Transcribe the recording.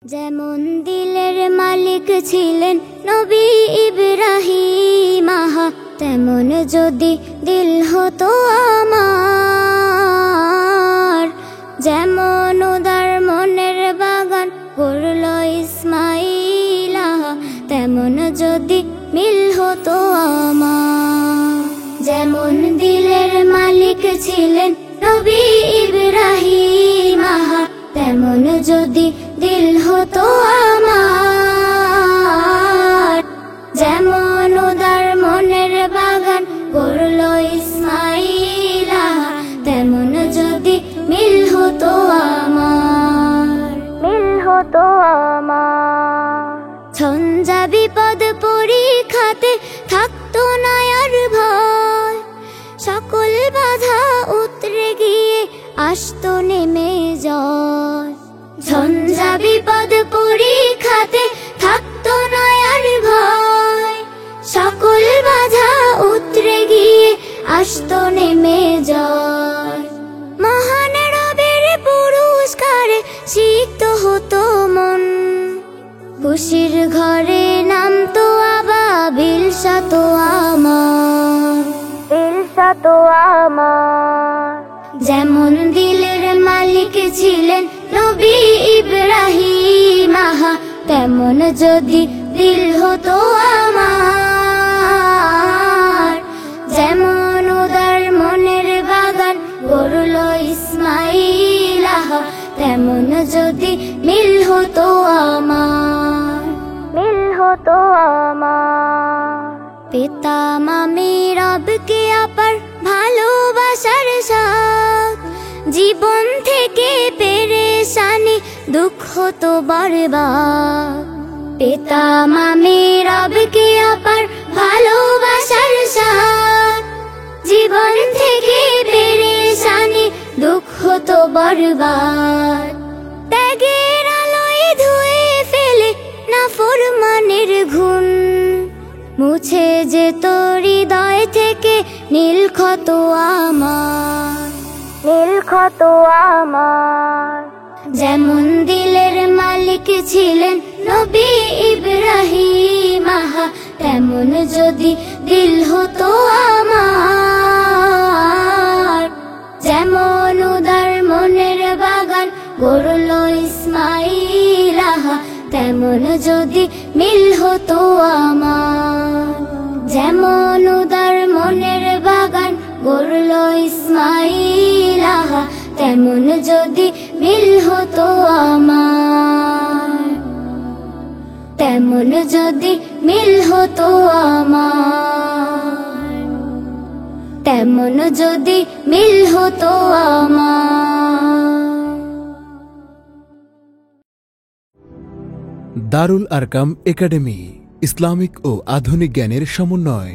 যেমন দিলের মালিক ছিলেন নবী ইব্রাহিম, তেমন যদি দিল হতো আমার। যেমন উদার মনের বাগান করল ইসমাইল, তেমন যদি মিল হতো আমার। যেমন দিলের মালিক ছিলেন নবী ইব্রাহিম, তেমন যদি দিল হতো আমার। যেমন উদার মনের বাগান করল ইসমাইল, তেমন যদি মিল হতো আমার, মিল হতো আমার। ঝঞ্ঝা বিপদ পরীক্ষাতে থাকতো না আর ভয়, সকল বাধা উতরে গিয়ে আসতো নেমে জয়। ঝঞ্ঝা বিপদ পরীক্ষাতে থাকতো না আর ভয়, সকল বাধা উতরে গিয়ে আসতো নেমে জয়। মহান রবের পুরস্কারে সিক্ত হতো মন, খুশির ঘরে নামতো আবাবিল শত আমার, দিল শত আমার। যেমন দিলের মালিক ছিলেন নবী ইব্রাহিম, তেমন যদি দিল হতো আমার। যেমন উদার মনের বাগান করল ইসমাইল, তেমন যদি মিল হতো আমার, মিল হতো আমার। পিতা মামি রবকে আপার ভালোবাসার সাথ, জীবন থেকে পেরেশানি দুঃখ তো বরবাদ। পিতা মামি রবকে আপার ভালোবাসার সাথ, জীবন থেকে পেরেশানি দুঃখ তো বরবাদ। ত্যাগের আলোয় ধুয়ে ফেলে নাফরমানের ঘুণ, মুছে যেত হৃদয় থেকে নীল ক্ষত আমার, নীল ক্ষত আমার। যেমন দিলের মালিক ছিলেন নবী ইব্রাহিম, তেমন যদি দিল হতো আমার। যেমন উদার মনের বাগান করল ইসমাইল, তেমন যদি মিল হতো আমার। যেমন উদার মনের বাগান করল ইসমাইল, তেমন যদি মিল হতো আমার, তেমন যদি মিল হতো আমার, তেমন যদি মিল হতো আমার। দারুল আরকাম একাডেমি, ইসলামিক ও আধুনিক জ্ঞানের সমন্বয়।